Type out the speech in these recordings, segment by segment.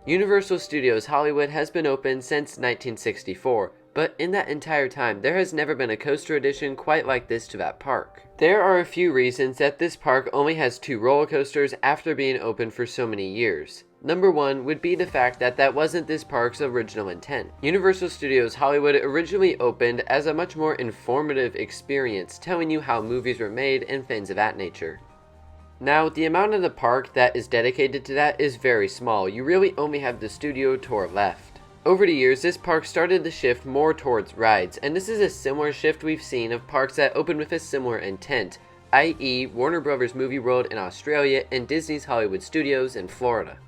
Universal Studios Hollywood has been open since 1964, but in that entire time, there has never been a coaster addition quite like this to that park. There are a few reasons that this park only has 2 roller coasters after being open for so many years. Number 1 would be the fact that that wasn't this park's original intent. Universal Studios Hollywood originally opened as a much more informative experience, telling you how movies were made and things of that nature. Now, the amount of the park that is dedicated to that is very small. You really only have the studio tour left. Over the years, this park started to shift more towards rides, and this is a similar shift we've seen of parks that opened with a similar intent, i.e. Warner Bros. Movie World in Australia and Disney's Hollywood Studios in Florida.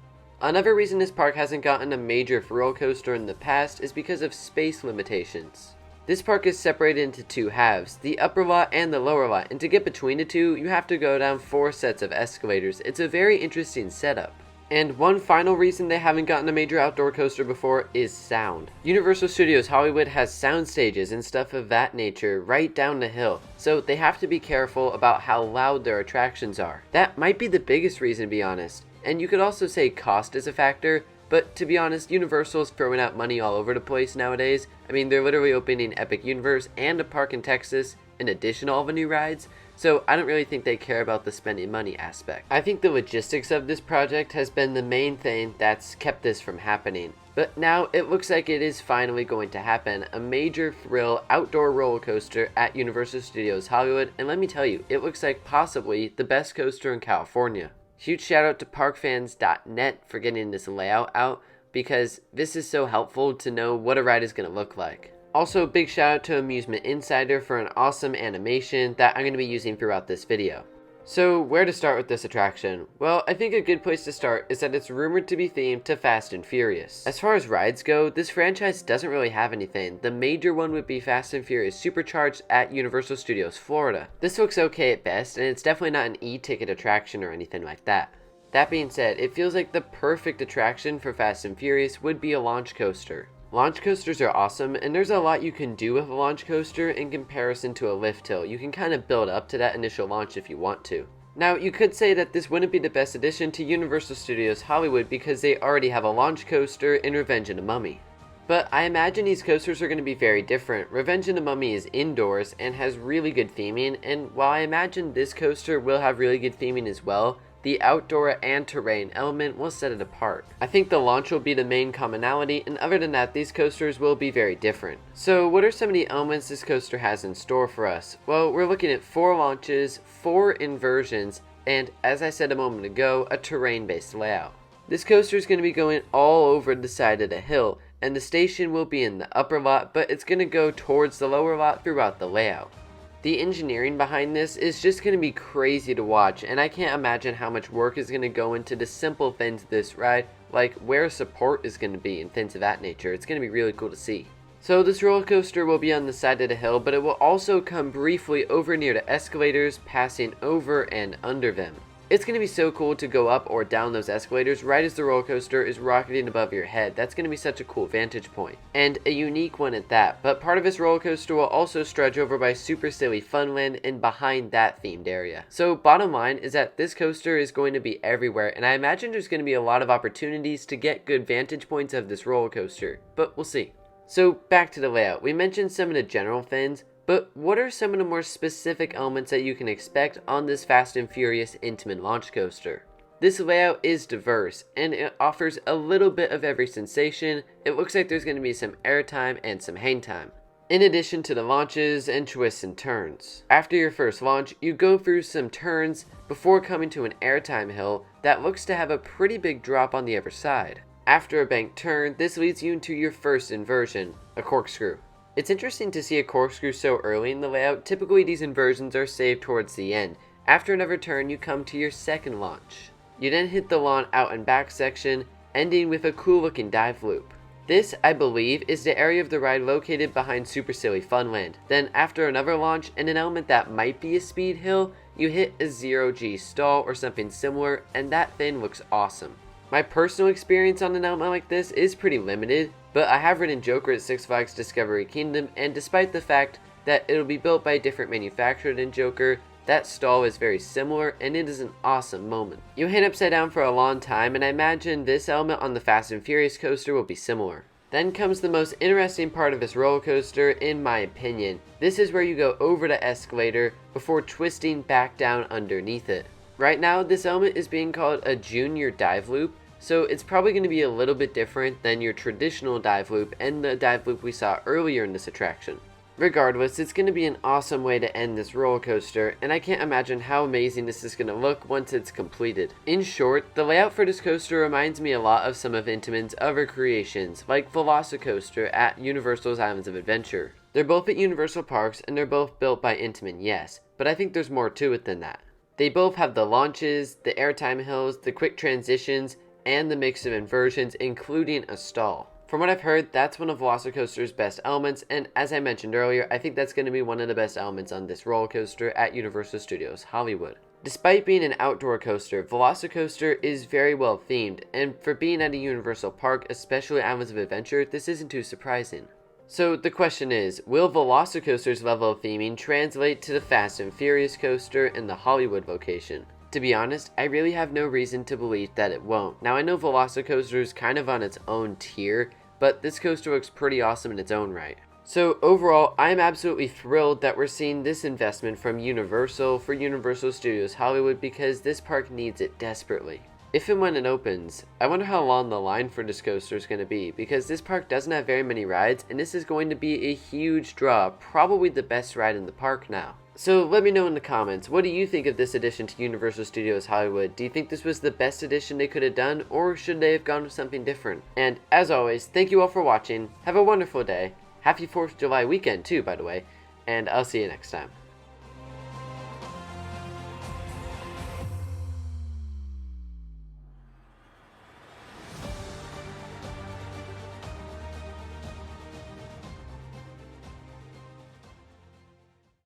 Another reason this park hasn't gotten a major roller coaster in the past is because of space limitations. This park is separated into 2 halves, the upper lot and the lower lot, and to get between the 2, you have to go down 4 sets of escalators. It's a very interesting setup. And one final reason they haven't gotten a major outdoor coaster before is sound. Universal Studios Hollywood has sound stages and stuff of that nature right down the hill, so they have to be careful about how loud their attractions are. That might be the biggest reason, to be honest. And you could also say cost is a factor, but to be honest, Universal's throwing out money all over the place nowadays. I mean, they're literally opening Epic Universe and a park in Texas in addition to all the new rides, so I don't really think they care about the spending money aspect. I think the logistics of this project has been the main thing that's kept this from happening. But now it looks like it is finally going to happen, a major thrill outdoor roller coaster at Universal Studios Hollywood, and let me tell you, it looks like possibly the best coaster in California. Huge shout out to parkfans.net for getting this layout out, because this is so helpful to know what a ride is going to look like. Also, big shout out to Amusement Insider for an awesome animation that I'm going to be using throughout this video. So, where to start with this attraction? Well, I think a good place to start is that it's rumored to be themed to Fast and Furious. As far as rides go, this franchise doesn't really have anything. The major one would be Fast and Furious Supercharged at Universal Studios Florida. This looks okay at best, and it's definitely not an e-ticket attraction or anything like that. That being said, it feels like the perfect attraction for Fast and Furious would be a launch coaster. Launch coasters are awesome, and there's a lot you can do with a launch coaster in comparison to a lift hill. You can kind of build up to that initial launch if you want to. Now, you could say that this wouldn't be the best addition to Universal Studios Hollywood because they already have a launch coaster in Revenge of the Mummy. But I imagine these coasters are going to be very different. Revenge of the Mummy is indoors and has really good theming, and while I imagine this coaster will have really good theming as well, the outdoor and terrain element will set it apart. I think the launch will be the main commonality, and other than that, these coasters will be very different. So what are some of the elements this coaster has in store for us? Well, we're looking at 4 launches, 4 inversions, and as I said a moment ago, a terrain-based layout. This coaster is going to be going all over the side of the hill, and the station will be in the upper lot, but it's going to go towards the lower lot throughout the layout. The engineering behind this is just going to be crazy to watch, and I can't imagine how much work is going to go into the simple things of this ride, like where support is going to be and things of that nature. It's going to be really cool to see. So this roller coaster will be on the side of the hill, but it will also come briefly over near the escalators, passing over and under them. It's going to be so cool to go up or down those escalators right as the roller coaster is rocketing above your head. That's going to be such a cool vantage point. And a unique one at that. But part of this roller coaster will also stretch over by Super Silly Funland and behind that themed area. So bottom line is that this coaster is going to be everywhere, and I imagine there's going to be a lot of opportunities to get good vantage points of this roller coaster. But we'll see. So back to the layout. We mentioned some of the general things, but what are some of the more specific elements that you can expect on this Fast and Furious Intamin launch coaster? This layout is diverse, and it offers a little bit of every sensation. It looks like there's going to be some airtime and some hang time, in addition to the launches and twists and turns. After your first launch, you go through some turns before coming to an airtime hill that looks to have a pretty big drop on the other side. After a bank turn, this leads you into your first inversion, a corkscrew. It's interesting to see a corkscrew so early in the layout. Typically these inversions are saved towards the end. After another turn, you come to your second launch. You then hit the lawn out and back section, ending with a cool looking dive loop. This, I believe, is the area of the ride located behind Super Silly Funland. Then after another launch and an element that might be a speed hill, you hit a 0G stall or something similar, and that thing looks awesome. My personal experience on an element like this is pretty limited, but I have ridden Joker at Six Flags Discovery Kingdom, and despite the fact that it'll be built by a different manufacturer than Joker, That stall is very similar, and it is an awesome moment. You hang upside down for a long time, and I imagine this element on the Fast and Furious coaster will be similar. Then comes the most interesting part of this roller coaster, in my opinion. This is where you go over the escalator before twisting back down underneath it. Right now, this element is being called a junior dive loop, so it's probably going to be a little bit different than your traditional dive loop and the dive loop we saw earlier in this attraction. Regardless, it's going to be an awesome way to end this roller coaster, and I can't imagine how amazing this is going to look once it's completed. In short, the layout for this coaster reminds me a lot of some of Intamin's other creations, like Velocicoaster at Universal's Islands of Adventure. They're both at Universal Parks, and they're both built by Intamin, yes, but I think there's more to it than that. They both have the launches, the airtime hills, the quick transitions, and the mix of inversions, including a stall. From what I've heard, that's one of Velocicoaster's best elements, and as I mentioned earlier, I think that's going to be one of the best elements on this roller coaster at Universal Studios Hollywood. Despite being an outdoor coaster, Velocicoaster is very well themed, and for being at a Universal park, especially Islands of Adventure, this isn't too surprising. So the question is, will Velocicoaster's level of theming translate to the Fast and Furious coaster in the Hollywood location? To be honest, I really have no reason to believe that it won't. Now I know Velocicoaster is kind of on its own tier, but this coaster looks pretty awesome in its own right. So overall, I am absolutely thrilled that we're seeing this investment from Universal for Universal Studios Hollywood because this park needs it desperately. If and when it opens, I wonder how long the line for this coaster is going to be because this park doesn't have very many rides and this is going to be a huge draw, probably the best ride in the park now. So let me know in the comments, what do you think of this addition to Universal Studios Hollywood? Do you think this was the best addition they could have done, or should they have gone with something different? And as always, thank you all for watching, have a wonderful day, happy 4th of July weekend too by the way, and I'll see you next time.